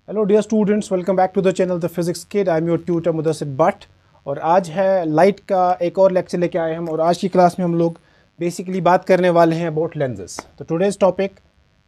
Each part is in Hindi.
Hello dear students, welcome back to the channel the physics kid. I am your tutor Mudassir Bhatt और आज है लाइट का एक और लेक्चर लेके आए हम। और आज की क्लास में हम लोग बेसिकली बात करने वाले हैं अबाउट लेंसेज। तो टुडेज टॉपिक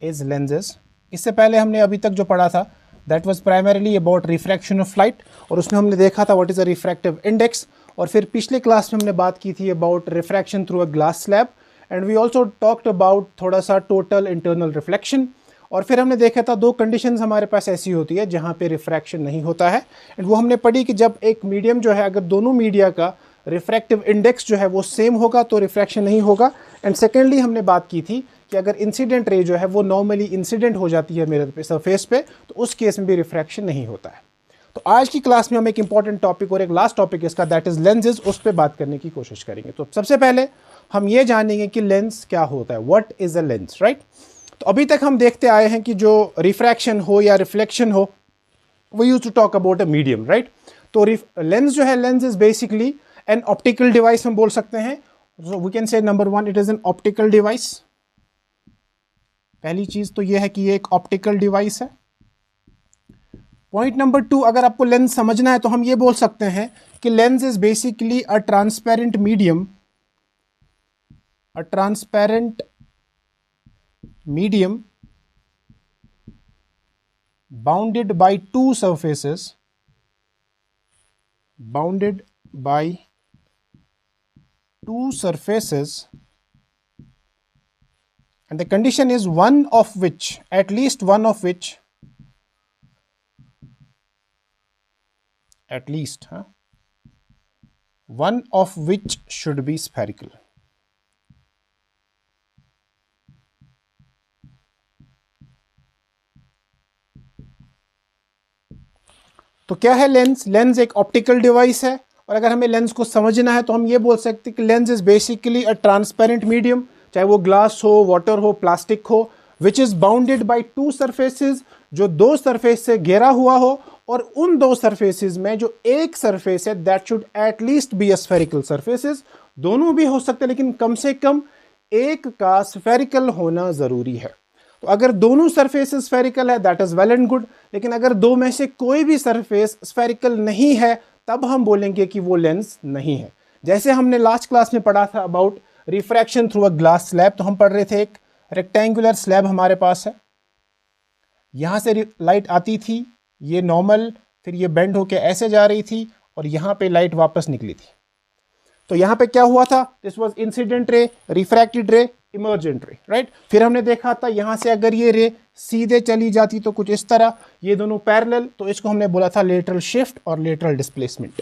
इज़ लेंसेज। इससे पहले हमने अभी तक जो पढ़ा था that was primarily about refraction of light, और उसमें हमने देखा था what is a refractive index. और फिर पिछले क्लास में हमने बात की थी about refraction through a glass slab, and we also talked about थोड़ा सा टोटल इंटरनल रिफ्लेक्शन। और फिर हमने देखा था दो कंडीशंस हमारे पास ऐसी होती है जहाँ पे रिफ्रैक्शन नहीं होता है, एंड वो हमने पढ़ी कि जब एक मीडियम जो है, अगर दोनों मीडिया का रिफ्रैक्टिव इंडेक्स जो है वो सेम होगा तो रिफ्रैक्शन नहीं होगा। एंड सेकेंडली हमने बात की थी कि अगर इंसिडेंट रे जो है वो नॉर्मली इंसिडेंट हो जाती है मेरे सरफेस पे, तो उस केस में भी रिफ्रैक्शन नहीं होता है। तो आज की क्लास में हम एक इंपॉर्टेंट टॉपिक और एक लास्ट टॉपिक इसका दैट इज लेंसेज, उस पर बात करने की कोशिश करेंगे। तो सबसे पहले हम ये जानेंगे कि लेंस क्या होता है, what is a lens, right. तो अभी तक हम देखते आए हैं कि जो रिफ्रैक्शन हो या रिफ्लेक्शन हो, we use to talk about a medium, right. तो लेंस जो है, lens is basically an optical device हम बोल सकते हैं। So we can say number one, it is an optical device. पहली चीज तो यह है कि ये एक ऑप्टिकल डिवाइस है। पॉइंट नंबर टू, अगर आपको लेंस समझना है तो हम ये बोल सकते हैं कि lens is basically a transparent medium, a transparent medium bounded by two surfaces, bounded by two surfaces, and the condition is one of which, at least one of which, at least one of which should be spherical. तो क्या है लेंस? लेंस एक ऑप्टिकल डिवाइस है, और अगर हमें लेंस को समझना है तो हम ये बोल सकते हैं कि lens is basically a transparent medium, चाहे वो ग्लास हो, वाटर हो, प्लास्टिक हो, which is bounded by two surfaces, जो दो सरफेस से घेरा हुआ हो, और उन दो सरफेसेस में जो एक सरफेस है that should at least be a spherical surfaces. दोनों भी हो सकते हैं लेकिन कम से कम एक का स्फेरिकल होना जरूरी है। तो अगर दोनों सरफेस स्फेरिकल है that is well and good, लेकिन अगर दो में से कोई भी सरफेस स्फेरिकल नहीं है तब हम बोलेंगे कि वो लेंस नहीं है। जैसे हमने लास्ट क्लास में पढ़ा था about refraction through a glass slab, तो हम पढ़ रहे थे एक रेक्टेंगुलर स्लैब हमारे पास है, यहां से लाइट आती थी, ये नॉर्मल, फिर ये बेंड होके ऐसे जा रही थी और यहां पे लाइट वापस निकली थी। तो यहां पे क्या हुआ था? This was incident ray, refracted रे, इमर्जेंट रे, राइट। फिर हमने देखा था यहां से अगर ये रे सीधे चली जाती तो कुछ इस तरह, ये दोनों पैरेलल, तो इसको हमने बोला था लेटरल शिफ्ट और लेटरल डिस्प्लेसमेंट।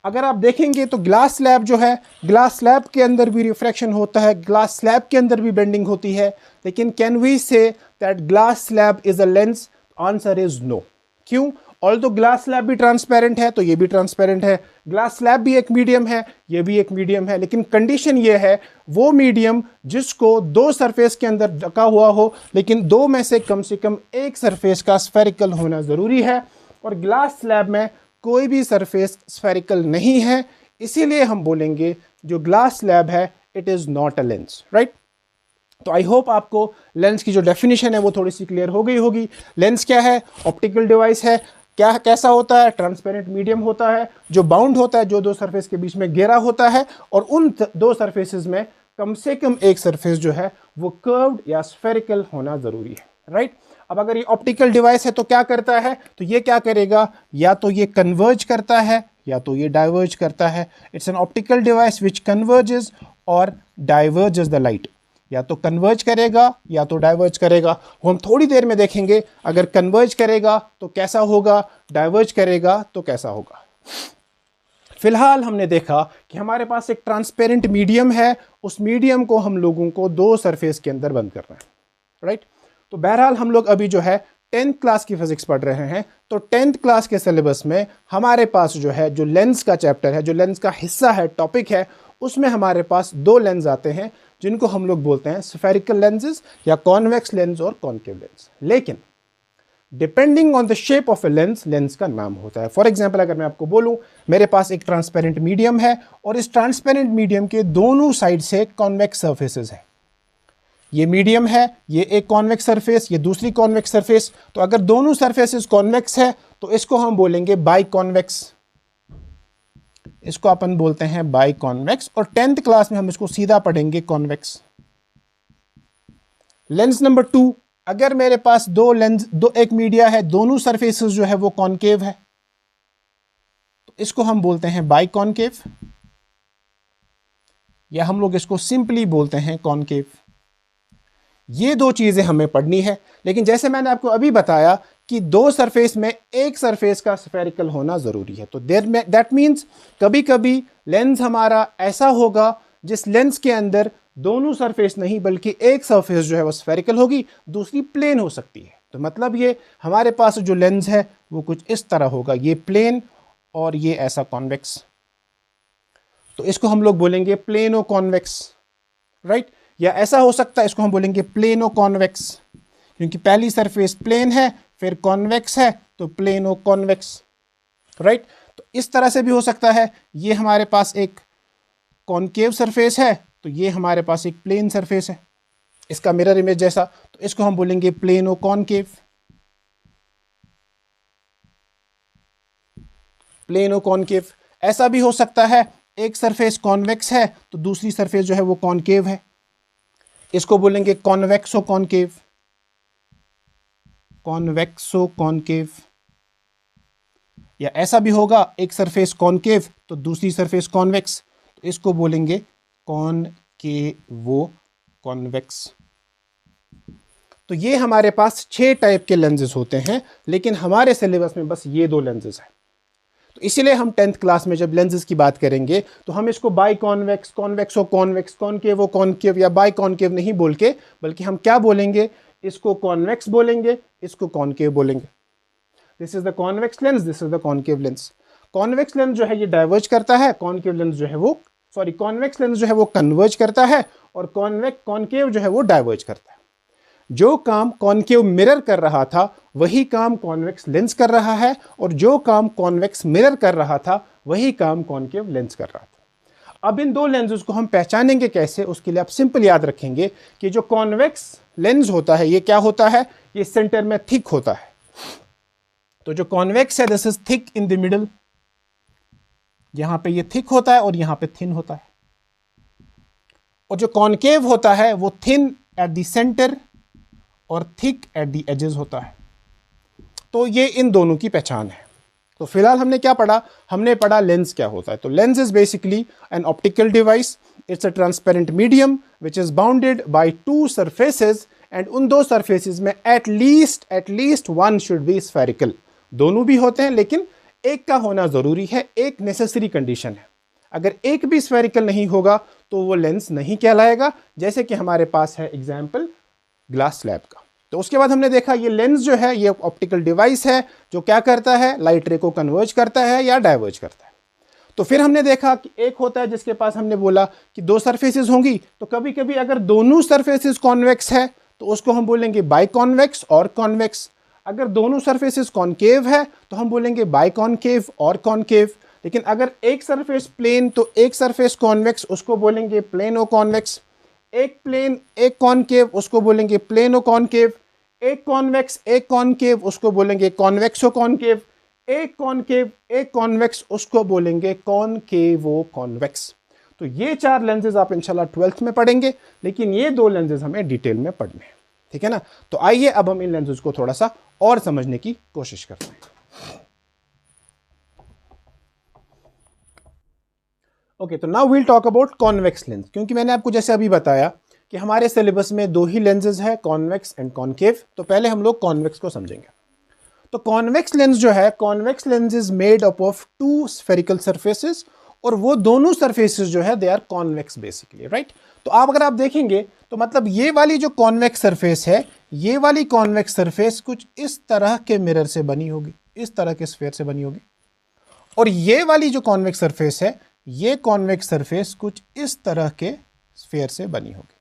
अगर आप देखेंगे तो ग्लास स्लैब जो है, ग्लास स्लैब के अंदर भी रिफ्रैक्शन होता है, ग्लास स्लैब के अंदर भी बेंडिंग होती है, लेकिन can we say that glass slab is a lens? Answer is no. क्यों? ऑल्दो ग्लास स्लैब भी ट्रांसपेरेंट है तो ये भी ट्रांसपेरेंट है, ग्लास स्लैब भी एक मीडियम है, ये भी एक मीडियम है, लेकिन कंडीशन ये है वो मीडियम जिसको दो सरफेस के अंदर ढका हुआ हो, लेकिन दो में से कम एक सरफेस का स्फेरिकल होना जरूरी है, और ग्लास स्लैब में कोई भी सरफेस स्फेरिकल नहीं है, इसीलिए हम बोलेंगे जो ग्लास स्लैब है it is not a lens, right. तो आई होप आपको लेंस की जो डेफिनेशन है वो थोड़ी सी क्लियर हो गई होगी। लेंस क्या है? ऑप्टिकल डिवाइस है। क्या कैसा होता है? ट्रांसपेरेंट मीडियम होता है जो बाउंड होता है, जो दो सरफेस के बीच में घेरा होता है, और उन दो सरफेसेस में कम से कम एक सरफेस जो है वो कर्व्ड या स्फेरिकल होना जरूरी है, राइट। अब अगर ये ऑप्टिकल डिवाइस है तो क्या करता है? तो ये क्या करेगा? या तो ये कन्वर्ज करता है या तो ये डाइवर्ज करता है। It's an optical device which converges और डाइवर्जेस द लाइट। या तो कन्वर्ज करेगा या तो डाइवर्ज करेगा, वो हम थोड़ी देर में देखेंगे। अगर कन्वर्ज करेगा तो कैसा होगा, डाइवर्ज करेगा तो कैसा होगा। फिलहाल हमने देखा कि हमारे पास एक ट्रांसपेरेंट मीडियम है, उस मीडियम को हम लोगों को दो सरफेस के अंदर बंद करना है, राइट। तो बहरहाल हम लोग अभी जो है 10th क्लास की फिजिक्स पढ़ रहे हैं, तो 10th क्लास के सिलेबस में हमारे पास जो है, जो लेंस का चैप्टर है, जो लेंस का हिस्सा है, टॉपिक है, उसमें हमारे पास दो लेंस आते हैं जिनको हम लोग बोलते हैं स्फेरिकल लेंसेज या कॉन्वेक्स लेंस और कॉनकेव लेंस। लेकिन depending on the shape of a lens, lens का नाम होता है। फॉर एग्जाम्पल अगर मैं आपको बोलूं मेरे पास एक ट्रांसपेरेंट मीडियम है और इस ट्रांसपेरेंट मीडियम के दोनों साइड से कॉन्वेक्स सर्फेसेस है, ये मीडियम है, ये एक कॉन्वेक्स सरफेस, ये दूसरी कॉन्वेक्स सरफेस। तो अगर दोनों सरफेसेस कॉन्वेक्स है तो इसको हम बोलेंगे बाई कॉन्वेक्स, इसको अपन बोलते हैं बाई कॉन्वेक्स। और 10th क्लास में हम इसको सीधा पढ़ेंगे कॉन्वेक्स। लेंस नंबर 2, अगर मेरे पास एक मीडिया है, दोनों सरफेसेस जो है वो कॉनकेव है, तो इसको हम बोलते हैं बाई कॉनकेव, या हम लोग इसको सिंपली बोलते हैं कॉनकेव। ये दो चीजें हमें पढ़नी है। लेकिन जैसे मैंने आपको अभी बताया कि दो सरफेस में एक सरफेस का स्फेरिकल होना जरूरी है, तो दैट मीन्स कभी कभी लेंस हमारा ऐसा होगा जिस लेंस के अंदर दोनों सरफेस नहीं बल्कि एक सरफेस जो है वो स्फेरिकल होगी, दूसरी प्लेन हो सकती है। तो मतलब ये हमारे पास जो लेंस है वो कुछ इस तरह होगा, ये प्लेन और ये ऐसा कॉन्वेक्स, तो इसको हम लोग बोलेंगे प्लेनो कॉन्वेक्स, राइट। या ऐसा हो सकता है, इसको हम बोलेंगे प्लेनो कॉन्वेक्स, क्योंकि पहली सरफेस प्लेन है फिर कॉन्वेक्स है तो प्लेनो कॉन्वेक्स, राइट। तो इस तरह से भी हो सकता है, ये हमारे पास एक कॉनकेव सरफेस है तो ये हमारे पास एक प्लेन सरफेस है, इसका मिरर इमेज जैसा, तो इसको हम बोलेंगे प्लेनो कॉनकेव, प्लेनो कॉनकेव। ऐसा भी हो सकता है, एक सरफेस कॉन्वेक्स है तो दूसरी सरफेस जो है वो कॉनकेव है, इसको बोलेंगे कॉन्वेक्सो कॉनकेव, कॉन्वेक्सो कॉनकेव। या ऐसा भी होगा, एक सरफेस कॉनकेव तो दूसरी सरफेस कॉन्वेक्स, तो इसको बोलेंगे कॉनकेवो कॉन्वेक्स। तो ये हमारे पास 6 टाइप के लेंसेज होते हैं, लेकिन हमारे सिलेबस में बस ये 2 लेंसेज हैं। तो इसीलिए हम 10th क्लास में जब लेंसेज की बात करेंगे तो हम इसको बाई कॉन्वेक्स, कॉन्वेक्सो कॉन्वेक्स, कॉनकेवो कॉनकेव या बाई कॉनकेव नहीं बोल के, बल्कि हम क्या बोलेंगे, इसको कॉन्वेक्स बोलेंगे, इसको कॉनकेव बोलेंगे। This is the convex lens, this is the concave lens. Convex lens जो है ये डाइवर्ज करता है, कॉनकेव लेंस जो है वो कॉन्वेक्स लेंस जो है वो कन्वर्ज करता है, और कॉनकेव जो है वो डाइवर्ज करता है। जो काम कॉनकेव मिरर कर रहा था वही काम कॉन्वेक्स लेंस कर रहा है, और जो काम कॉन्वेक्स मिरर कर रहा था वही काम कॉनकेव लेंस कर रहा था। अब इन 2 लेंसेज को हम पहचानेंगे कैसे, उसके लिए आप सिंपल याद रखेंगे कि जो कॉन्वेक्स लेंस होता है ये क्या होता है, ये सेंटर में थिक होता है। तो जो कॉन्वेक्स है this is thick in the middle, यहां पे ये थिक होता है और यहां पे थिन होता है। और जो कॉनकेव होता है वो थिन एट द सेंटर और थिक एट द एजेस होता है। तो ये इन दोनों की पहचान है। तो फिलहाल हमने क्या पढ़ा, हमने पढ़ा लेंस क्या होता है। तो lens is basically an optical device, it's a transparent medium which is bounded by 2 surfaces, and उन 2 सरफेसेस में at least one should be spherical. दोनों भी होते हैं लेकिन एक का होना जरूरी है, एक नेसेसरी कंडीशन है। अगर एक भी स्फेरिकल नहीं होगा तो वो लेंस नहीं कहलाएगा, जैसे कि हमारे पास है एग्जाम्पल ग्लास स्लैब का। तो उसके बाद हमने देखा ये लेंस जो है ये ऑप्टिकल डिवाइस है जो क्या करता है, लाइट रे को कन्वर्ज करता है या डाइवर्ज करता है। तो फिर हमने देखा कि एक होता है जिसके पास हमने बोला कि 2 सरफेसेस होंगी, तो कभी कभी अगर दोनों सरफेसेस कॉन्वेक्स है तो उसको हम बोलेंगे बाई कॉन्वेक्स और कॉन्वेक्स। अगर दोनों सरफेसेस कॉनकेव है तो हम बोलेंगे बाई कॉनकेव और कॉनकेव। लेकिन अगर एक सरफेस प्लेन तो एक सरफेस कॉन्वेक्स, उसको बोलेंगे प्लेनो कॉन्वेक्स। एक प्लेन एक कॉनकेव, उसको बोलेंगे प्लेनो कॉनकेव। एक कॉन्वेक्स एक कॉनकेव, उसको बोलेंगे कॉन्वेक्सो कॉनकेव। एक कॉनकेव एक कॉन्वेक्स, उसको बोलेंगे कॉनकेवो कॉन्वेक्स। तो ये 4 लेंसेज आप इंशाल्लाह 12th में पढ़ेंगे, लेकिन ये 2 लेंसेज हमें डिटेल में पढ़ने हैं, ठीक है ना। तो आइए अब हम इन लेंसेज को थोड़ा सा और समझने की कोशिश करते हैं। ओके, तो now we'll talk about convex lens, क्योंकि मैंने आपको जैसे अभी बताया कि हमारे सिलेबस में 2 ही लेंसेज है, कॉन्वेक्स एंड कॉनकेव। तो पहले हम लोग कॉन्वेक्स को समझेंगे। तो कॉन्वेक्स लेंस जो है, convex lens is made up of 2 spherical surfaces, और वो दोनों सरफेसेस जो है they are convex basically, right. तो अगर आप देखेंगे तो मतलब ये वाली जो कॉन्वेक्स सरफेस है, ये वाली कॉन्वेक्स सरफेस कुछ इस तरह के मिरर से बनी होगी, इस तरह के स्फेयर से बनी होगी। और ये वाली जो कॉन्वेक्स सरफेस है, ये कॉन्वेक्स सरफेस कुछ इस तरह के स्फेयर से बनी होगी,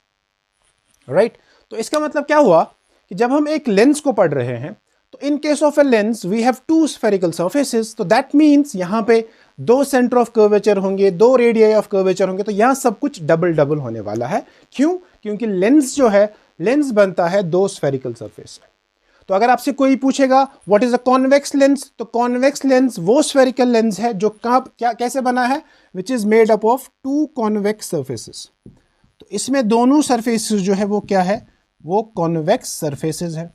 राइट। तो इसका मतलब क्या हुआ कि जब हम एक लेंस को पढ़ रहे हैं तो in case of a lens we have 2 spherical surfaces, तो दैट मीन्स यहां पे 2 सेंटर ऑफ कर्वेचर होंगे, 2 रेडियाई ऑफ कर्वेचर होंगे। तो यहां सब कुछ डबल डबल होने वाला है। क्यों? क्योंकि लेंस जो है लेंस बनता है दो स्फेरिकल सरफेस से। तो अगर आपसे कोई पूछेगा what is a convex lens, तो कॉन्वेक्स लेंस वो स्फेरिकल लेंस है जो क्या कैसे बना है, which is made up of two convex surfaces. तो इसमें दोनों सरफेसेस जो है वो क्या है, वो कॉन्वेक्स सरफेसेस है।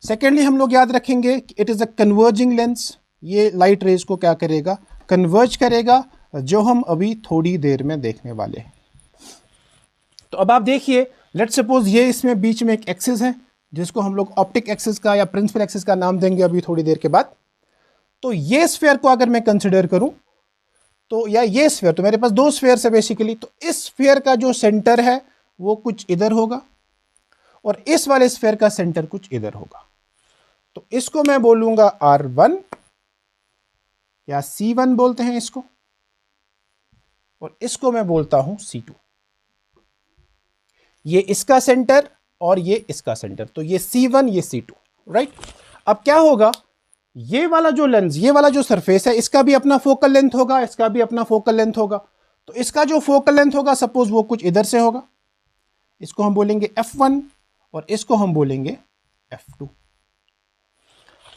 सेकेंडली हम लोग याद रखेंगे it is a converging lens, ये लाइट रेज को क्या करेगा, कन्वर्ज करेगा, जो हम अभी थोड़ी देर में देखने वाले हैं। तो अब आप देखिए, लेट सपोज ये इसमें बीच में एक एक्सिस है जिसको हम लोग ऑप्टिक एक्सिस का या प्रिंसिपल एक्सिस का नाम देंगे अभी थोड़ी देर के बाद। तो ये स्फीयर को अगर मैं कंसिडर करूं तो, या ये स्फीयर, तो मेरे पास दो स्फीयर है बेसिकली। तो इस स्फीयर का जो सेंटर है वो कुछ इधर होगा और इस वाले स्फीयर का सेंटर कुछ इधर होगा। तो इसको मैं बोलूंगा R1 या C1 बोलते हैं इसको, और इसको मैं बोलता हूं C2। ये इसका सेंटर और ये इसका सेंटर, तो ये C1 ये C2, राइट। अब क्या होगा, ये वाला जो लेंस, ये वाला जो सरफेस है, इसका भी अपना फोकल लेंथ होगा, इसका भी अपना फोकल लेंथ होगा। तो इसका जो फोकल लेंथ होगा सपोज वो कुछ इधर से होगा, इसको हम बोलेंगे F1 और इसको हम बोलेंगे F2।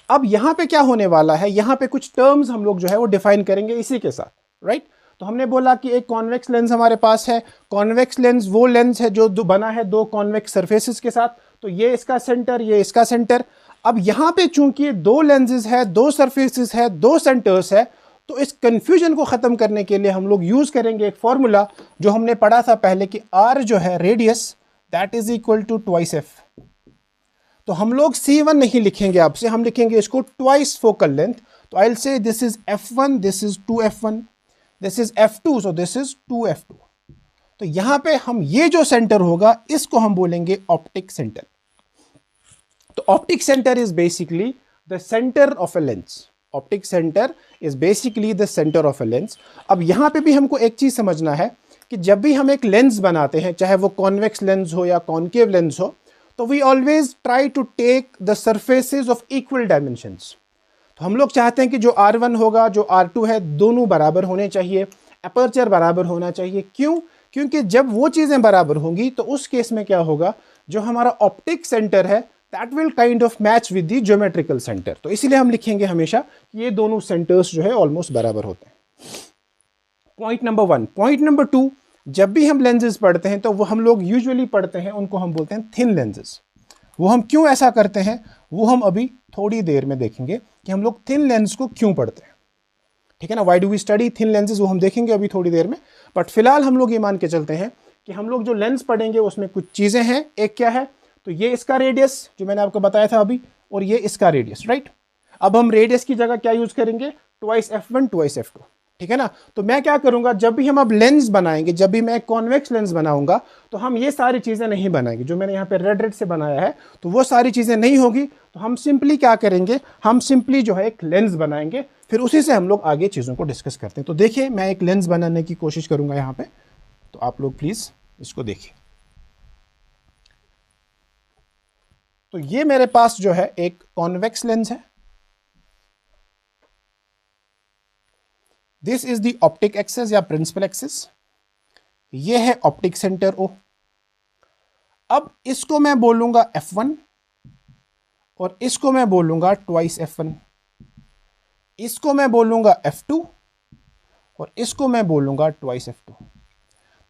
अब यहां पे क्या होने वाला है, यहां पे कुछ टर्म्स हम लोग जो है वो डिफाइन करेंगे इसी के साथ, राइट। तो हमने बोला कि एक कॉन्वेक्स लेंस हमारे पास है। कॉन्वेक्स लेंस वो लेंस है जो बना है दो कॉन्वेक्स सरफेसेस के साथ। तो ये इसका सेंटर, ये इसका सेंटर। अब यहां पे चूंकि दो लेंसेज है, दो सरफेसेस है, दो सेंटर्स है, तो इस कंफ्यूजन को खत्म करने के लिए हम लोग यूज करेंगे एक फॉर्मूला जो हमने पढ़ा था पहले कि R जो है radius, that is equal to twice F। तो हम लोग C1 नहीं लिखेंगे आपसे, हम लिखेंगे इसको ट्वाइस फोकल लेंथ। तो I will say this is F1, this is 2F1, this is F2, so this is 2F2। तो यहां पे हम ये जो सेंटर होगा इसको हम बोलेंगे ऑप्टिक सेंटर। तो optic centre is basically the centre of a lens. Optic centre is basically the centre of a lens. अब यहां पे भी हमको एक चीज समझना है कि जब भी हम एक लेंस बनाते हैं, चाहे वो कॉन्वेक्स लेंस हो या कॉन्केव लेंस हो, तो we always try to take the surfaces of equal dimensions. तो हम लोग चाहते हैं कि जो R1 होगा, जो R2 है, दोनों बराबर होने चाहिए, अपर्चर बराबर होना चाहिए। क्यों? क्योंकि जब वो चीजें बराबर होंगी तो उस केस में क्या होगा, जो हमारा ऑप्टिक सेंटर है that will kind of match with the geometrical centre. तो इसलिए हम लिखेंगे हमेशा कि ये दोनों सेंटर्स जो है ऑलमोस्ट बराबर होते हैं। Point number 1। पॉइंट नंबर 2, जब भी हम लेंसेज पढ़ते हैं तो वो हम लोग यूजुअली पढ़ते हैं, उनको हम बोलते हैं थिन लेंसेज। वो हम क्यों ऐसा करते हैं वो हम अभी थोड़ी देर में देखेंगे कि हम लोग थिन लेंस को क्यों पढ़ते हैं, ठीक है ना। Why do we study thin lenses, वो हम देखेंगे अभी थोड़ी देर में। बट फिलहाल हम लोग ये मान के चलते हैं कि हम लोग जो लेंस पढ़ेंगे उसमें कुछ चीजें हैं। एक क्या है, तो ये इसका रेडियस जो मैंने आपको बताया था अभी, और ये इसका रेडियस, राइट। अब हम रेडियस की जगह क्या यूज करेंगे, ट्वाइस F1 ट्वाइस F2, ठीक है ना। तो मैं क्या करूंगा, जब भी हम अब लेंस बनाएंगे, जब भी मैं कॉन्वेक्स लेंस बनाऊंगा, तो हम ये सारी चीजें नहीं बनाएंगे जो मैंने यहाँ पे रेड रेड से बनाया है, तो वो सारी चीजें नहीं होगी। तो हम सिंपली क्या करेंगे, हम सिंपली जो है एक लेंस बनाएंगे, फिर उसी से हम लोग आगे चीजों को डिस्कस करते हैं। तो देखिए, मैं एक लेंस बनाने की कोशिश करूंगा यहाँ पे, तो आप लोग प्लीज इसको देखिए। तो ये मेरे पास जो है एक कॉन्वेक्स लेंस है। This is the optic axis या प्रिंसिपल एक्सिस। ये है ऑप्टिक सेंटर O। अब इसको मैं बोलूंगा F1 और इसको मैं बोलूंगा ट्वाइस F1। इसको मैं बोलूंगा F2 और इसको मैं बोलूंगा ट्वाइस F2।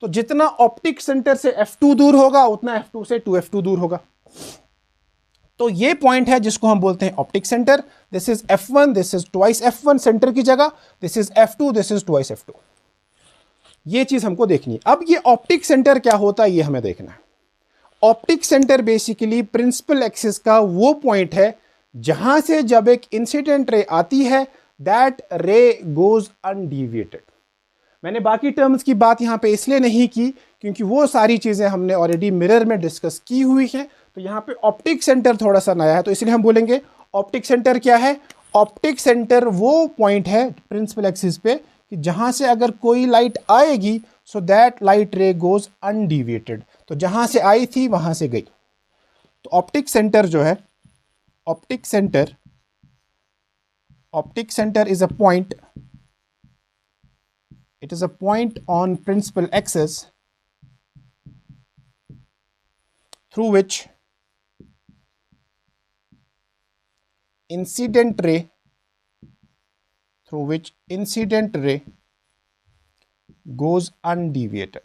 तो जितना ऑप्टिक सेंटर से F2 दूर होगा उतना F2 से 2F2 दूर होगा। तो ये पॉइंट है जिसको हम बोलते हैं optic centre. This is F1, this is twice F1 centre की जगह, this is F2, this is twice F2। ये चीज हमको देखनी है। अब ये ऑप्टिक सेंटर क्या होता है ये हमें देखना है। Optic centre basically principal axis का वो पॉइंट है जहां से जब एक इंसिडेंट रे आती है दैट रे गोज अनडिविएटेड। मैंने बाकी टर्म्स की बात यहां पे इसलिए नहीं की क्योंकि वो सारी चीजें हमने ऑलरेडी मिरर में डिस्कस की हुई हैं। तो यहां पे ऑप्टिक सेंटर थोड़ा सा नया है, तो इसलिए हम बोलेंगे ऑप्टिक सेंटर क्या है। ऑप्टिक सेंटर वो पॉइंट है प्रिंसिपल एक्सिस पे कि जहां से अगर कोई लाइट आएगी सो दैट लाइट रे गोज अनडिविएटेड। तो जहां से आई थी वहां से गई। तो ऑप्टिक सेंटर जो है, optic centre is a point, it is a point on principal axis through which incident ray goes undeviated.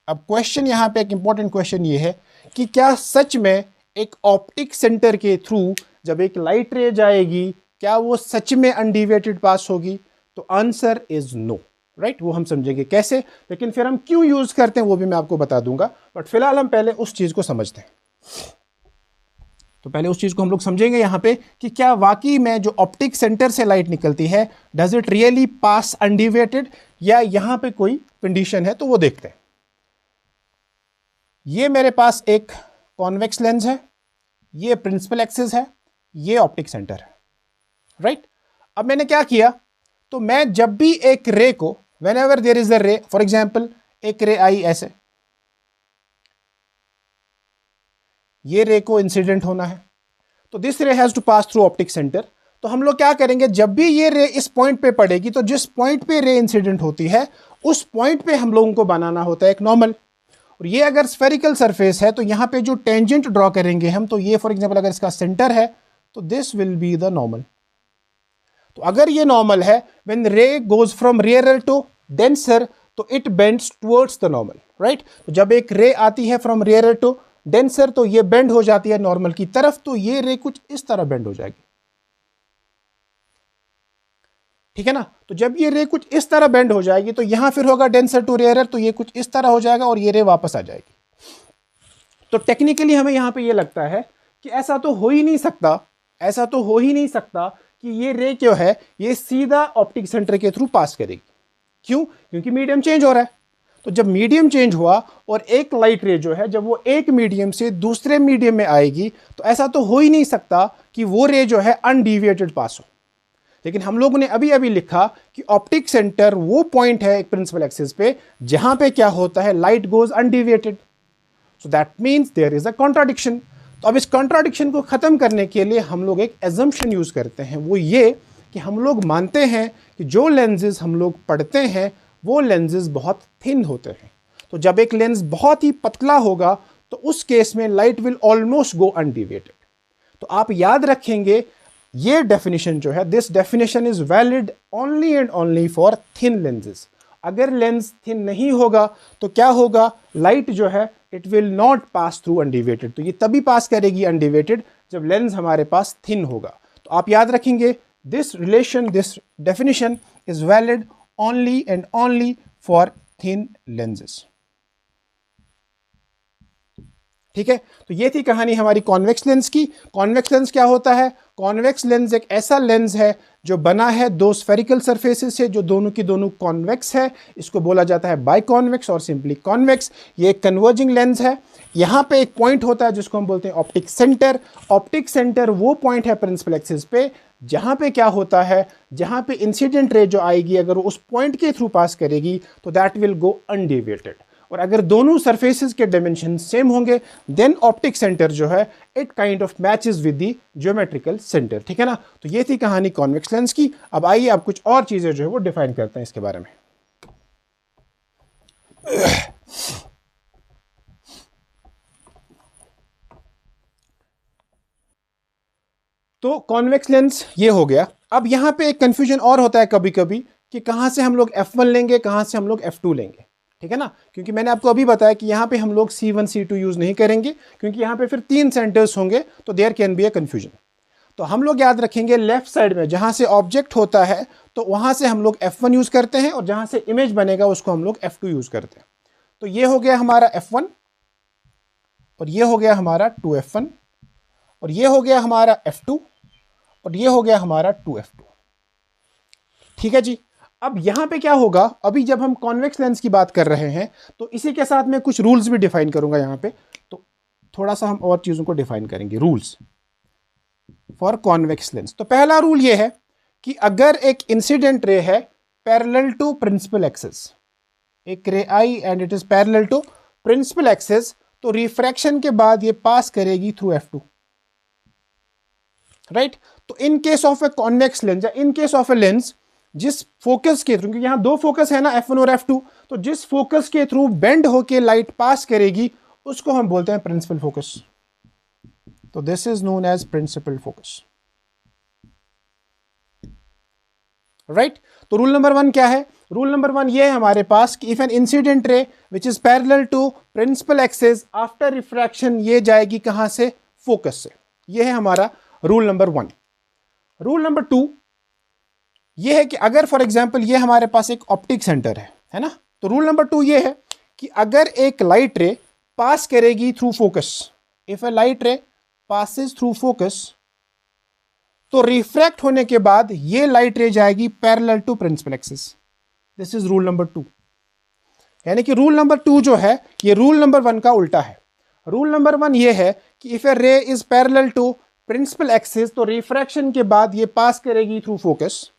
अब क्वेश्चन यहां पे एक इंपॉर्टेंट क्वेश्चन ये है कि क्या सच में एक ऑप्टिक सेंटर के थ्रू जब एक लाइट रे जाएगी क्या वो सच में अनडिविएटेड पास होगी? तो आंसर इज नो, राइट? वो हम समझेंगे कैसे, लेकिन फिर हम क्यों यूज करते हैं वो भी मैं आपको बता दूंगा। बट फिलहाल हम पहले उस चीज को समझते हैं। तो पहले उस चीज को हम लोग समझेंगे यहां पे कि क्या वाकई में जो ऑप्टिक सेंटर से लाइट निकलती है does it really pass undeviated, या यहां पे कोई कंडीशन है, तो वो देखते हैं। ये मेरे पास एक कॉन्वेक्स लेंस है, ये प्रिंसिपल एक्सिस है, ये ऑप्टिक सेंटर है, राइट? अब मैंने क्या किया, तो मैं जब भी एक रे को, whenever there is a ray, for example एक रे आई ऐसे, ये रे को इंसिडेंट होना है, तो this ray has to pass through optic centre. तो हम लोग क्या करेंगे, जब भी ये रे इस पॉइंट पे पड़ेगी तो जिस पॉइंट पे रे इंसिडेंट होती है उस पॉइंट पे हम लोगों को बनाना होता है एक नॉर्मल। और ये अगर स्फेरिकल सरफेस है तो यहां पे जो टेंजेंट ड्रॉ करेंगे हम, तो ये फॉर एग्जांपल अगर इसका सेंटर है तो this will be the normal. तो अगर ये नॉर्मल है, when ray goes from rarer to denser तो it bends towards the normal, right? तो जब एक रे आती है फ्रॉम रेयरर टू डेंसर तो ये बेंड हो जाती है नॉर्मल की तरफ, तो ये रे कुछ इस तरह बेंड हो जाएगी, ठीक है ना? तो जब ये रे कुछ इस तरह बेंड हो जाएगी तो यहां फिर होगा डेंसर टू रेयरर, तो ये कुछ इस तरह हो जाएगा और ये रे वापस आ जाएगी। तो टेक्निकली हमें यहां पे ये लगता है कि ऐसा तो हो ही नहीं सकता कि ये रे क्यों है ये सीधा ऑप्टिक सेंटर के थ्रू पास करेगी। क्यों? क्योंकि मीडियम चेंज हो रहा है। तो जब मीडियम चेंज हुआ और एक लाइट रे जो है जब वो एक मीडियम से दूसरे मीडियम में आएगी तो ऐसा तो हो ही नहीं सकता कि वो रे जो है अनडिविएटेड पास हो। लेकिन हम लोगों ने अभी अभी लिखा कि ऑप्टिक सेंटर वो पॉइंट है एक प्रिंसिपल एक्सिस पे जहां पे क्या होता है, light goes undeviated. So that means there is a contradiction. तो अब इस कॉन्ट्राडिक्शन को खत्म करने के लिए हम लोग एक एजम्पशन यूज करते हैं, वो ये कि हम लोग मानते हैं कि जो लेंसेज हम लोग पढ़ते हैं वो लेंसेज बहुत थिन होते हैं। तो जब एक लेंस बहुत ही पतला होगा तो उस केस में light will almost go undeviated. तो आप याद रखेंगे ये डेफिनेशन जो है, this definition is valid only and only for thin lenses. अगर लेंस थिन नहीं होगा तो क्या होगा, लाइट जो है it will not pass through undeviated. तो ये तभी पास करेगी अनडिविएटेड जब लेंस हमारे पास थिन होगा। तो आप याद रखेंगे this relation, this definition is valid only and only for thin lenses। ठीक है, तो ये थी कहानी हमारी कॉन्वेक्स लेंस की। कॉन्वेक्स लेंस क्या होता है? कॉन्वेक्स लेंस एक ऐसा लेंस है जो बना है दो स्फेरिकल सरफेसेस से जो दोनों की दोनों कॉन्वेक्स है। इसको बोला जाता है बाई कॉन्वेक्स और सिंपली कॉन्वेक्स। ये एक कन्वर्जिंग लेंस है। यहां पे एक पॉइंट होता है जिसको हम बोलते हैं ऑप्टिक सेंटर। ऑप्टिक सेंटर वो पॉइंट है प्रिंसिपल एक्सिस पे जहां पे क्या होता है, जहां पे इंसिडेंट रे जो आएगी अगर वो उस पॉइंट के थ्रू पास करेगी तो दैट विल गो अनडिविएटेड। और अगर दोनों सरफेसेस के डायमेंशन सेम होंगे देन ऑप्टिक सेंटर जो है it kind of matches with the geometrical centre. ठीक है ना? तो ये थी कहानी कॉन्वेक्स लेंस की। अब आइए आप कुछ और चीजें जो है वो डिफाइन करते हैं इसके बारे में। तो कॉन्वेक्स लेंस ये हो गया। अब यहां पे एक कंफ्यूजन और होता है कभी कभी कि कहां से हम लोग f1 लेंगे, कहां से हम लोग f2 लेंगे। ठीक है ना? क्योंकि मैंने आपको अभी बताया कि यहां पे हम लोग C1 C2 यूज नहीं करेंगे क्योंकि यहां पे फिर 3 सेंटर्स होंगे तो there can be a confusion. तो हम लोग याद रखेंगे लेफ्ट साइड में जहां से ऑब्जेक्ट होता है तो वहां से हम लोग f1 यूज करते हैं और जहां से इमेज बनेगा उसको हम लोग f2 यूज करते हैं। तो ये हो गया हमारा f1 और ये हो गया हमारा 2f1 और ये हो गया हमारा f2 और ये हो गया हमारा 2f2। ठीक है जी। अब यहां पे क्या होगा, अभी जब हम कॉन्वेक्स लेंस की बात कर रहे हैं तो इसी के साथ में कुछ रूल्स भी डिफाइन करूंगा यहां पे। तो थोड़ा सा हम और चीजों को डिफाइन करेंगे, रूल्स फॉर कॉन्वेक्स लेंस। तो पहला रूल ये है कि अगर एक इंसिडेंट रे है पैरेलल टू प्रिंसिपल एक्सिस, एक रे आई and it is parallel to principal axis, तो रिफ्रैक्शन के बाद ये पास करेगी थ्रू f2, राइट? तो in case of a convex lens या in case of a lens जिस फोकस के थ्रू, क्योंकि यहां दो फोकस है ना, F1 और F2, तो जिस फोकस के थ्रू बेंड होके लाइट पास करेगी उसको हम बोलते हैं प्रिंसिपल फोकस। तो this is known as principal focus, right. तो रूल नंबर 1 क्या है? रूल नंबर 1 ये है हमारे पास कि if an incident ray which is parallel to principal axis after refraction, ये जाएगी कहां से? फोकस से। ये है हमारा रूल नंबर 1। रूल नंबर 2 ये है कि अगर फॉर एग्जांपल ये हमारे पास एक ऑप्टिक सेंटर है ना, तो रूल नंबर 2 ये है कि अगर एक लाइट रे पास करेगी through focus, if a light ray passes through focus, तो रिफ्रैक्ट होने के बाद ये लाइट रे जाएगी parallel to principal axis. This is rule number 2। यानी कि रूल नंबर 2 जो है ये रूल नंबर 1 का उल्टा है। रूल नंबर 1 ये है कि if a ray is parallel to principal axis, तो रिफ्रैक्शन के बाद ये पास करेगी through focus.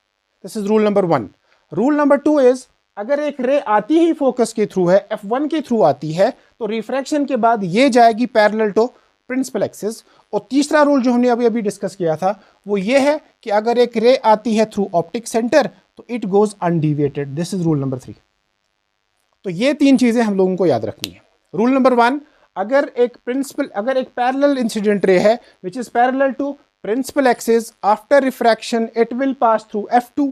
This is rule number 1। Rule number 2 is अगर एक रे आती ही फोकस के थ्रू है, F1 के थ्रू आती है, तो रिफ्रैक्शन के बाद ये जाएगी पैरेलल टू प्रिंसिपल एक्सिस। और तीसरा रूल जो हमने अभी अभी डिस्कस किया था वो ये है कि अगर एक रे आती है थ्रू ऑप्टिक सेंटर तो it goes undeviated. This is rule number 3। तो ये 3 चीजें हम लोगों को याद रखनी है। रूल नंबर 1, अगर एक पैरेलल इंसिडेंट रे है which is parallel to principal axis after refraction, it will pass through F2।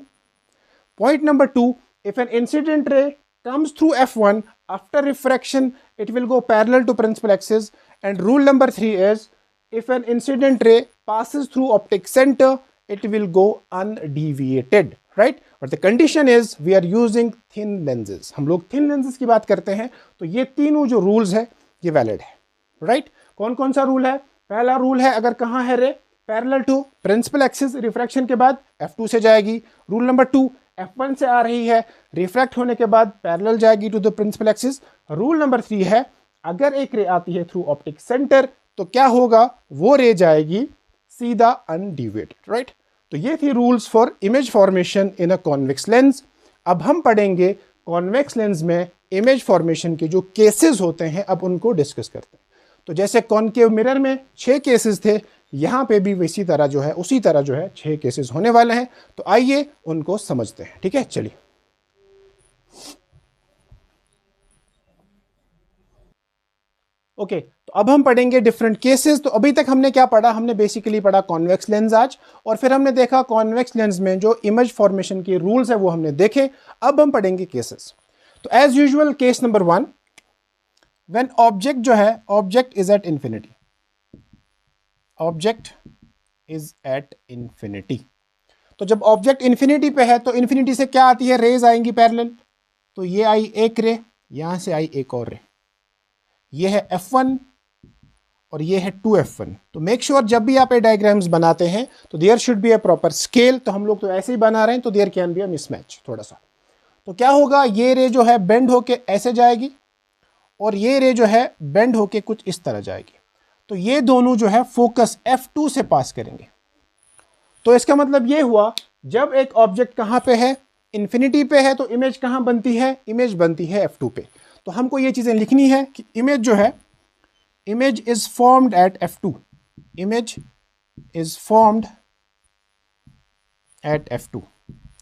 Point number 2, if an incident ray comes through F1 after refraction, it will go parallel to principal axis. And rule number 3 is if an incident ray passes through optic center, it will go undeviated, right? But the condition is we are using thin lenses. हम लोग thin lenses की बात करते हैं, तो ये तीनों जो rules है ये valid है, right? कौन कौन सा रूल है? पहला रूल है अगर कहाँ है ray parallel to principal axis, refraction के बाद F2 से जाएगी। रूल नंबर 2, F1 से आ रही है, रिफ्रैक्ट होने के बाद पैरेलल जाएगी to the principal axis. Rule number 3 है अगर एक रे आती है थ्रू ऑप्टिक सेंटर तो क्या होगा? वो रे जाएगी सीधा अनडिविएटेड, राइट? तो ये थी rules for image formation in a convex lens. अब हम पढ़ेंगे कॉन्वेक्स लेंस में इमेज फॉर्मेशन के जो केसेस होते हैं, अब उनको डिस्कस करते हैं। तो जैसे कॉनकेव मिरर में 6 केसेस थे, यहां पे भी उसी तरह जो है 6 केसेस होने वाले हैं। तो आइए उनको समझते हैं, ठीक है? चलिए ओके, तो अब हम पढ़ेंगे डिफरेंट केसेस। तो अभी तक हमने क्या पढ़ा? हमने बेसिकली पढ़ा कॉन्वेक्स लेंस आज, और फिर हमने देखा कॉन्वेक्स लेंस में जो इमेज फॉर्मेशन के रूल्स है वो हमने देखे। अब हम पढ़ेंगे केसेस। तो as usual case number 1, when object जो है, object is at infinity, object is at infinity. तो जब ऑब्जेक्ट इंफिनिटी पे है तो इंफिनिटी से क्या आती है? रेज आएंगी पैरेलल। तो ये आई एक रे, यहां से आई एक और रे, ये है F1 और ये है 2F1। तो मेक श्योर जब भी आप ये डायग्राम्स बनाते हैं तो there should be a proper scale. तो हम लोग तो ऐसे ही बना रहे हैं, तो there can be a mismatch थोड़ा सा। तो क्या होगा? ये रे जो है बेंड होके ऐसे जाएगी और ये रे जो है बेंड होके कुछ इस तरह जाएगी। तो ये दोनों जो है फोकस F2 से पास करेंगे। तो इसका मतलब ये हुआ जब एक ऑब्जेक्ट कहां पे है? इंफिनिटी पे है। तो इमेज कहां बनती है? इमेज बनती है F2 पे। तो हमको ये चीजें लिखनी है कि इमेज जो है, image is formed eight F2, image is formed eight F2।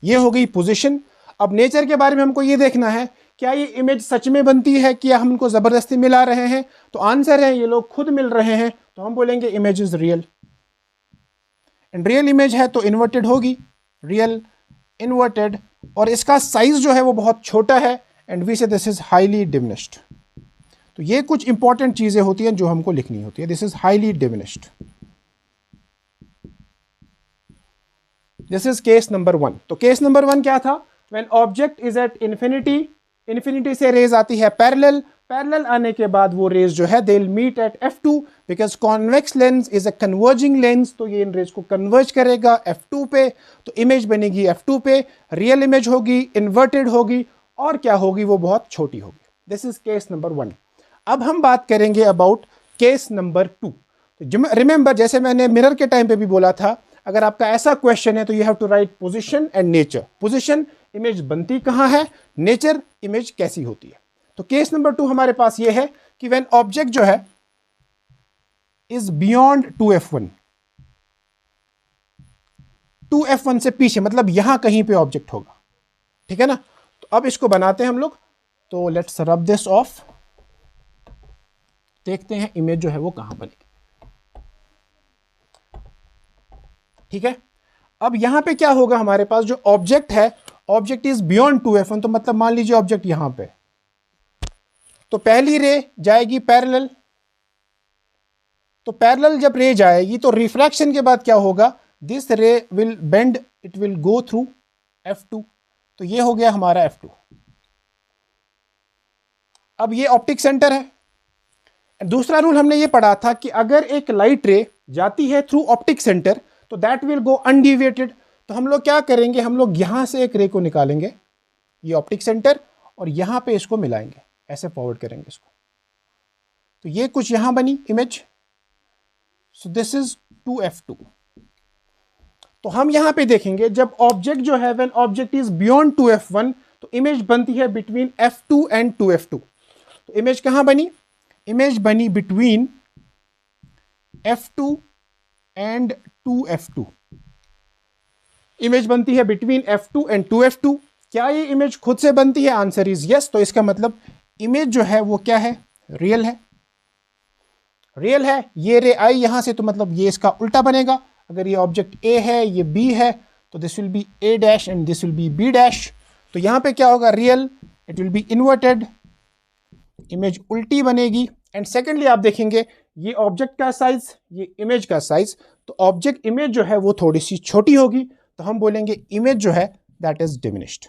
ये हो गई पोजीशन। अब नेचर के बारे में हमको ये देखना है, क्या ये इमेज सच में बनती है कि हम इनको जबरदस्ती मिला रहे हैं? तो आंसर है ये लोग खुद मिल रहे हैं, तो हम बोलेंगे image is real. And real image है तो इन्वर्टेड होगी, रियल इन्वर्टेड, और इसका साइज जो है वो बहुत छोटा है, एंड वी से दिस इज हाईली डिमिनिश्ड। तो ये कुछ इंपॉर्टेंट चीजें होती हैं जो हमको लिखनी होती है। This is highly diminished. This is case number 1। तो केस नंबर 1 क्या था? When object is at infinity, infinity से रेज आती है पैरेलल, पैरेलल आने के बाद वो रेज जो है they will meet at F2, because convex lens is a converging lens. तो ये इन रेज को कन्वर्ज करेगा F2 पे, तो इमेज बनेगी F2 पे, रियल इमेज होगी, इन्वर्टेड होगी, और क्या होगी? वो बहुत छोटी होगी। This is case number 1। अब हम बात करेंगे अबाउट केस नंबर 2। रिमेंबर, जैसे मैंने मिरर के टाइम पे भी बोला था, अगर आपका ऐसा क्वेश्चन है तो you have to write position and nature. Position, image बनती कहां है, नेचर, इमेज कैसी होती है। तो केस नंबर 2 हमारे पास ये है कि व्हेन ऑब्जेक्ट जो है इज बियॉन्ड 2F1, 2F1 से पीछे, मतलब यहां कहीं पे ऑब्जेक्ट होगा, ठीक है ना। तो अब इसको बनाते हैं हम लोग, तो लेट्स रब दिस ऑफ, देखते हैं इमेज जो है वो कहां बनेगी। ठीक है, अब यहां पे क्या होगा, हमारे पास जो ऑब्जेक्ट है, ऑब्जेक्ट इज बियॉन्ड 2f1, तो मतलब मान लीजिए ऑब्जेक्ट यहां पे, तो पहली रे जाएगी पैरेलल, तो पैरेलल जब रे जाएगी तो रिफ्रैक्शन के बाद क्या होगा, दिस रे will bend, it will go through f2, तो ये हो गया हमारा f2। अब ये ऑप्टिक सेंटर है। दूसरा रूल हमने ये पढ़ा था कि अगर एक लाइट रे जाती है थ्रू ऑप्टिक सेंटर तो दैट विल गो अनडिविएटेड, तो हम लोग क्या करेंगे, हम लोग यहां से एक रे को निकालेंगे, ये ऑप्टिक सेंटर, और यहां पे इसको मिलाएंगे, ऐसे फॉरवर्ड करेंगे इसको, तो ये कुछ यहां बनी image, so this is 2f2। तो हम यहां पे देखेंगे जब ऑब्जेक्ट जो है, when object is beyond 2f1, तो इमेज बनती है बिटवीन f2 एंड 2f2। तो इमेज कहां बनी, इमेज बनी between f2 and 2f2, image बनती है बिटवीन f2 एंड 2f2। क्या ये इमेज खुद से बनती है, आंसर इज यस। तो इसका मतलब इमेज जो है वो क्या है, रियल है, रियल है। ये रे आई यहां से, तो मतलब ये इसका उल्टा बनेगा, अगर ये ऑब्जेक्ट ए है, ये बी है, तो this will be A dash and this will be B dash. तो यहां पे क्या होगा, real, it will be inverted, image उल्टी बनेगी। एंड सेकेंडली आप देखेंगे ये ऑब्जेक्ट का साइज, ये इमेज का साइज, तो ऑब्जेक्ट इमेज जो है वो थोड़ी सी छोटी होगी, तो हम बोलेंगे इमेज जो है दैट इज डिमिनिश्ड।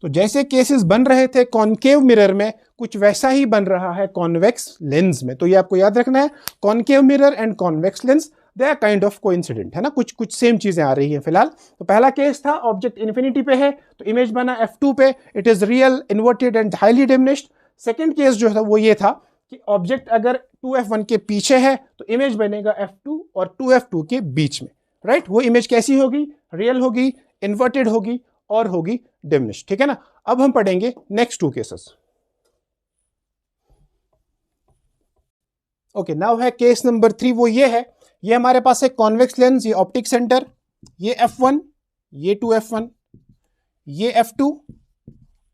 तो जैसे केसेस बन रहे थे कॉनकेव मिरर में, कुछ वैसा ही बन रहा है कॉन्वेक्स लेंस में। तो ये आपको याद रखना है, concave mirror and convex lens they are kind of coincident, है ना, कुछ कुछ सेम चीजें आ रही हैं फिलहाल। तो पहला केस था ऑब्जेक्ट इन्फिनिटी पे है तो इमेज बना f2 पे, it is real, inverted and highly diminished. Second case जो था वो ये था कि ऑब्जेक्ट अगर 2f1 के पीछे है तो इमेज बनेगा f2 और 2f2 के बीच में, राइट। वो इमेज कैसी होगी, रियल होगी, इन्वर्टेड होगी और होगी डिमिनिश्ड, ठीक है ना। अब हम पढ़ेंगे next two cases. Okay, now है केस नंबर 3, वो ये है, ये हमारे पास है कॉन्वेक्स लेंस, ये ऑप्टिक सेंटर, ये f1, ये 2f1, ये f2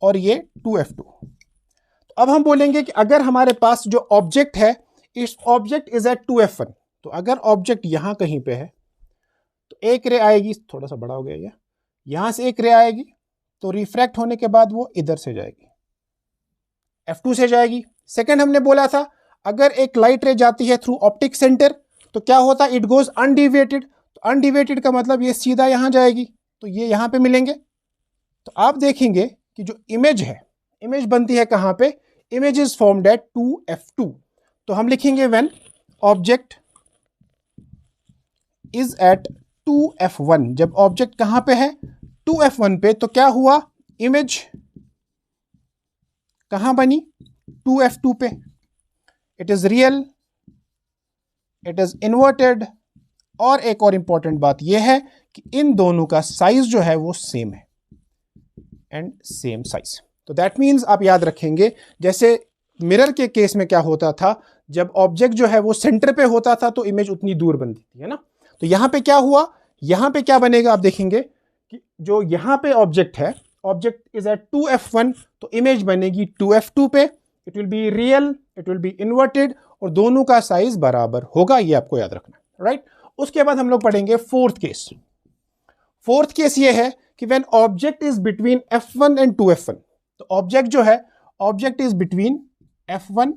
और ये 2f2। तो अब हम बोलेंगे कि अगर हमारे पास जो ऑब्जेक्ट है, इस ऑब्जेक्ट इज एट 2f1, तो अगर ऑब्जेक्ट यहां कहीं पे है तो एक रे आएगी, थोड़ा सा बड़ा हो गया ये, यहां से एक रे आएगी, तो रिफ्रैक्ट होने के बाद वो इधर से जाएगी, f2 से जाएगी। सेकंड हमने बोला था अगर एक लाइट रे जाती है थ्रू ऑप्टिक सेंटर तो क्या होता है, इट गोज अनडिविएटेड, तो अनडिविएटेड का मतलब ये सीधा यहां जाएगी, तो ये यहां पे मिलेंगे। तो आप देखेंगे कि जो इमेज है, इमेज बनती है कहां पे, image is formed eight 2f2। तो हम लिखेंगे when object is at 2f1, जब ऑब्जेक्ट कहां पे है, 2f1 पे, तो क्या हुआ, इमेज कहां बनी, 2f2 पे, it is real, it is inverted, और एक और इंपॉर्टेंट बात यह है कि इन दोनों का साइज जो है वो सेम है एंड सेम साइज। तो दैट मीन्स आप याद रखेंगे, जैसे मिरर के केस में क्या होता था, जब ऑब्जेक्ट जो है वो सेंटर पे होता था तो इमेज उतनी दूर बनती थी, है ना। तो यहां पे क्या हुआ, यहां पे क्या बनेगा, आप देखेंगे कि जो यहां पे ऑब्जेक्ट है, ऑब्जेक्ट इज एट 2f1, तो इमेज बनेगी 2f2 पे, it will be real, it will be inverted, और दोनों का साइज बराबर होगा, ये आपको याद रखना, राइट। उसके बाद हम लोग पढ़ेंगे फोर्थ केस। फोर्थ केस ये है कि when object is between f1 and 2f1, तो ऑब्जेक्ट जो है, object is between f1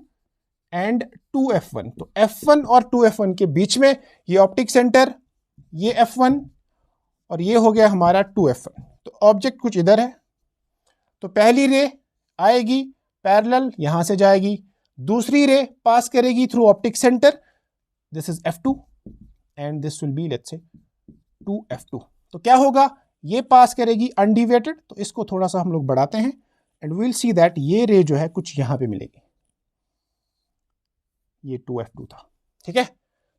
and 2f1, तो f1 और 2f1 के बीच में ये ऑप्टिक सेंटर, ये f1 और ये हो गया हमारा 2f1। तो ऑब्जेक्ट कुछ इधर है, तो पहली रे आएगी पैरेलल, यहां से जाएगी, दूसरी रे पास करेगी through optic centre, this is f2 and this will B let's say 2f2। तो क्या होगा, ये पास करेगी अनडिविएटेड, तो इसको थोड़ा सा हम लोग बढ़ाते हैं and we will see that ये रे जो है कुछ यहां पे मिलेगी, ये 2f2 था, ठीक है।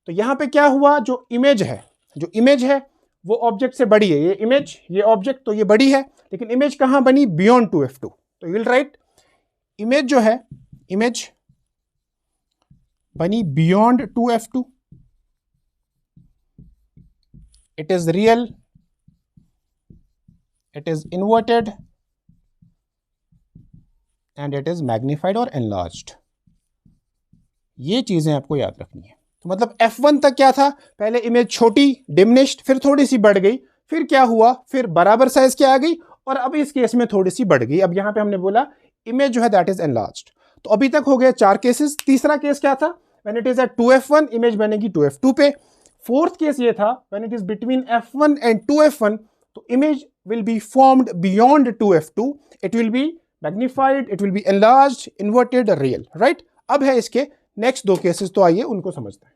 तो यहां पे क्या हुआ, जो इमेज है, जो इमेज है वो ऑब्जेक्ट से बड़ी है, ये इमेज, ये ऑब्जेक्ट, तो ये बड़ी है, लेकिन इमेज कहां बनी, बियॉन्ड 2f2। तो यू विल राइट इमेज जो है, इमेज बनी beyond 2f2, it is real, it is inverted and it is magnified or enlarged। ये चीजें आपको याद रखनी है। तो मतलब F1 तक क्या था, पहले इमेज छोटी डिमिनिश्ड, फिर थोड़ी सी बढ़ गई, फिर क्या हुआ, फिर बराबर साइज की आ गई, और अब इस केस में थोड़ी सी बढ़ गई। अब यहां पे हमने बोला इमेज जो है दैट इज एनलार्ज्ड। तो अभी तक हो गए 4 केसेस। तीसरा केस क्या था, when it is at 2F1 image बनेगी 2F2 पे। फोर्थ केस ये था when it is between F1 and 2F1, तो image will be formed beyond 2F2, it will be magnified, it will be enlarged, inverted, real, right. अब है इसके नेक्स्ट 2 केसेस, तो आइए उनको समझते हैं।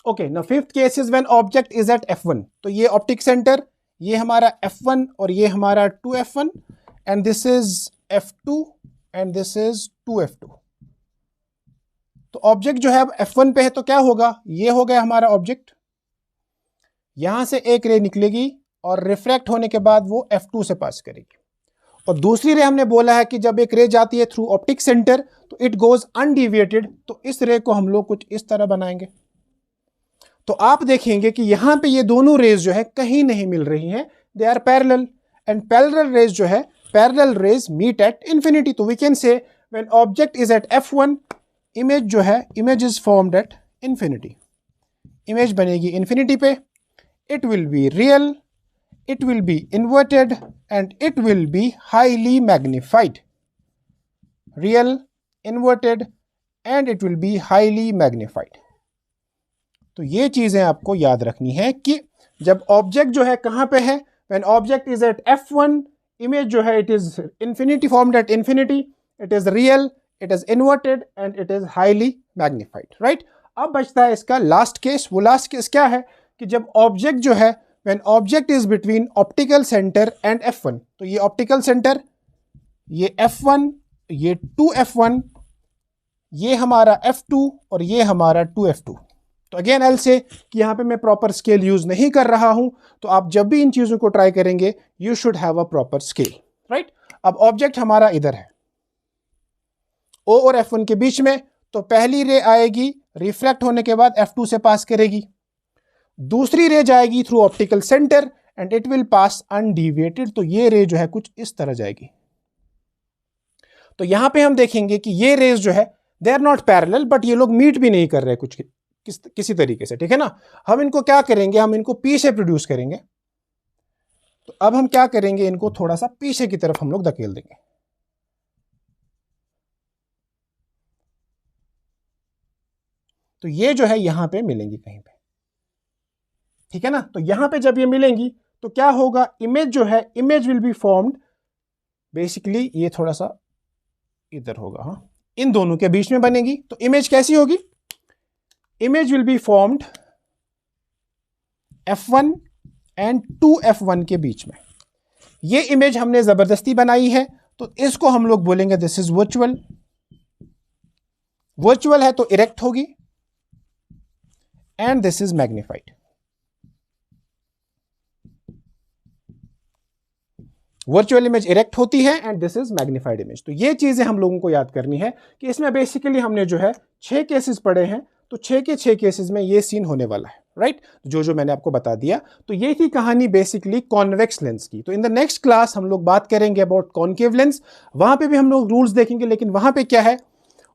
Okay, now fifth case is when object is at F1। तो ये ऑप्टिक सेंटर, ये हमारा F1 और ये हमारा 2F1, and this is F2 and this is 2F2। तो ऑब्जेक्ट जो है अब F1 पे है, तो क्या होगा, ये हो गया हमारा ऑब्जेक्ट, यहां से एक रे निकलेगी और रिफ्रैक्ट होने के बाद वो F2 से पास करेगी। और दूसरी रे हमने बोला है कि जब एक रे जाती है थ्रू ऑप्टिक सेंटर तो इट गोज अनडिविएटेड, तो इस रे को हम लोग कुछ इस तरह बनाएंगे। तो आप देखेंगे कि यहां पे ये दोनों रेज जो है कहीं नहीं मिल रही हैं, they are parallel, and parallel rays जो है, parallel rays meet at infinity. तो we can say when object is at F1, image जो है, image is formed at infinity, image बनेगी इंफिनिटी पे, it will be real, it will be inverted and it will be highly magnified, real, inverted and it will be highly magnified। तो ये चीजें आपको याद रखनी है कि जब ऑब्जेक्ट जो है कहां पे है, when object is at F1, image जो है it is infinity formed at infinity, it is real, it is inverted and it is highly magnified, right। अब बचता है इसका लास्ट केस। वो लास्ट केस क्या है कि जब ऑब्जेक्ट जो है when object is between optical center and F1, तो ये optical center, ये F1, ये 2F1, ये हमारा F2 और ये हमारा 2F2। तो अगेन आई विल से कि यहाँ पे मैं प्रॉपर स्केल यूज नहीं कर रहा हूं, तो आप जब भी इन चीजों को ट्राई करेंगे you should have a proper scale, right. अब ऑब्जेक्ट हमारा इधर है O और F1 के बीच में, तो पहली रे आएगी, रिफ्रैक्ट होने के बाद F2 से पास करेगी, दूसरी रे जाएगी through optical centre and it will pass undeviated, तो ये रे जो है कुछ इस तरह जाएगी। तो यहां पे हम देखेंगे कि ये रेज जो है they are not parallel, but ये लोग मीट भी नहीं कर रहे कुछ किसी तरीके से, ठीक है ना। हम इनको क्या करेंगे, हम इनको पी से प्रोड्यूस करेंगे। तो अब हम क्या करेंगे, इनको थोड़ा सा पीछे की तरफ हम लोग धकेल देंगे। तो ये जो है यहां पे मिलेंगी कहीं पे, ठीक है ना। तो यहां पे जब ये मिलेंगी तो क्या होगा, इमेज जो है, image will be formed basically, ये थोड़ा सा इधर होगा, हाँ, इन दोनों के बीच में बनेगी। तो इमेज कैसी होगी, image will be formed F1 and 2F1 के बीच में। ये इमेज हमने जबरदस्ती बनाई है, तो इसको हम लोग बोलेंगे दिस इज वर्चुअल। वर्चुअल है तो इरेक्ट होगी, and this is magnified. Virtual image erect होती है and this is magnified image. तो ये चीजें हम लोगों को याद करनी है कि इसमें बेसिकली हमने जो है 6 केसेस पढ़े हैं, तो 6 के 6 केसेस में ये सीन होने वाला है, राइट। जो मैंने आपको बता दिया। तो ये थी कहानी बेसिकली कॉन्वेक्स लेंस की। तो इन द नेक्स्ट क्लास हम लोग बात करेंगे अबाउट कॉनकेव लेंस, वहां पे भी हम लोग रूल्स देखेंगे। लेकिन वहां पे क्या है,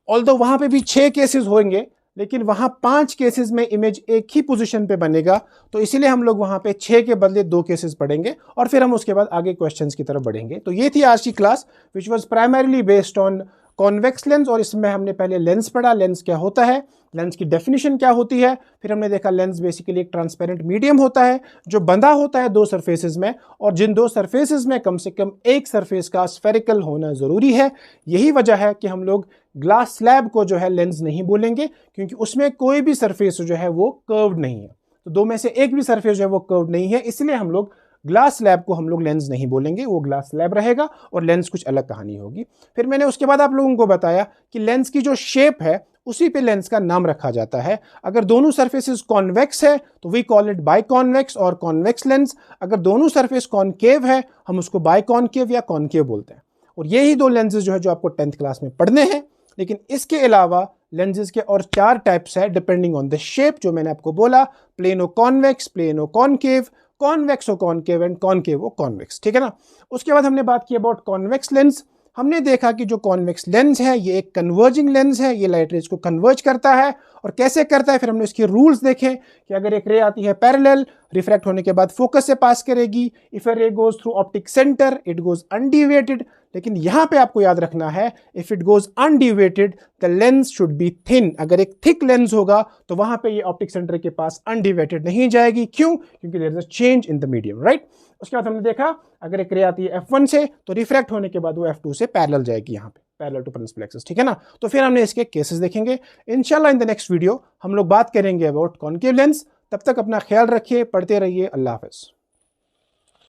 ऑल्दो वहां पे भी 6 केसेस होंगे, लेकिन वहां 5 केसेस में इमेज एक ही पोजीशन पे बनेगा, तो इसीलिए हम लोग वहां पे 6 के बदले 2 केसेस पढ़ेंगे और फिर हम उसके बाद आगे क्वेश्चंस की तरफ बढ़ेंगे। तो ये थी आज की class which was primarily based on convex lens, और इसमें हमने पहले लेंस पढ़ा, लेंस क्या होता है, लेंस की डेफिनेशन क्या होती है, फिर हमने देखा लेंस बेसिकली एक ट्रांसपेरेंट मीडियम होता है जो बंधा होता है 2 सरफेसेस में, और जिन 2 सरफेसेस में कम से कम एक सरफेस का स्फेरिकल होना जरूरी है। यही वजह है कि हम लोग ग्लास स्लैब को जो है लेंस नहीं बोलेंगे, क्योंकि उसमें कोई भी सरफेस जो है वो कर्व्ड नहीं है। तो 2 में से एक भी सरफेस जो है वो कर्व्ड नहीं है, इसलिए हम लोग ग्लास स्लैब को हम लोग लेंस नहीं बोलेंगे, वो ग्लास स्लैब रहेगा और लेंस कुछ अलग कहानी होगी। फिर मैंने उसके बाद आप लोगों को बताया कि लेंस की जो शेप है उसी पे लेंस का नाम रखा जाता है। अगर दोनों सरफेसेस कॉन्वेक्स है तो वी कॉल इट बाइकॉन्वेक्स और कॉन्वेक्स लेंस। अगर दोनों सरफेस कॉनकेव है हम उसको बाइकॉनकेव या कॉनकेव बोलते हैं। और यही 2 लेंसेज जो है जो आपको 10th क्लास में पढ़ने हैं। लेकिन इसके अलावा लेंसेज के और 4 टाइप्स है डिपेंडिंग ऑन द शेप, जो मैंने आपको बोला, plano convex, plano concave, convex हो कॉनकेव एंड कॉनकेव हो कॉन्वेक्स, ठीक है ना। उसके बाद हमने बात की अबाउट कॉन्वेक्स लेंस। हमने देखा कि जो कॉन्वेक्स लेंस है ये एक कन्वर्जिंग लेंस है, ये लाइट रेज को कन्वर्ज करता है। और कैसे करता है, फिर हमने उसके रूल्स देखे कि अगर एक रे आती है पैरेलल, रिफ्रैक्ट होने के बाद फोकस से पास करेगी, इफ ए रे goes through optic centre it goes undeviated. लेकिन यहां पे आपको याद रखना है, if it goes undeviated the lens should be thin. अगर एक थिक लेंस होगा तो वहां पे ये ऑप्टिक सेंटर के पास अनडिविएटेड नहीं जाएगी। क्यों? क्योंकि there is a change in the medium, right. उसके बाद हमने देखा अगर एक रे आती है F1 से तो रिफ्रैक्ट होने के बाद वो F2 से पैरेलल जाएगी, यहाँ पे पैरेलल टू प्रिंसिपल एक्सिस, ठीक है ना। तो फिर हमने इसके केसेस देखेंगे इंशाल्लाह। इन द नेक्स्ट वीडियो हम लोग बात करेंगे अबाउट कॉनकेव लेंस। तब तक अपना ख्याल रखिए, पढ़ते रहिए। अल्लाह हाफिज।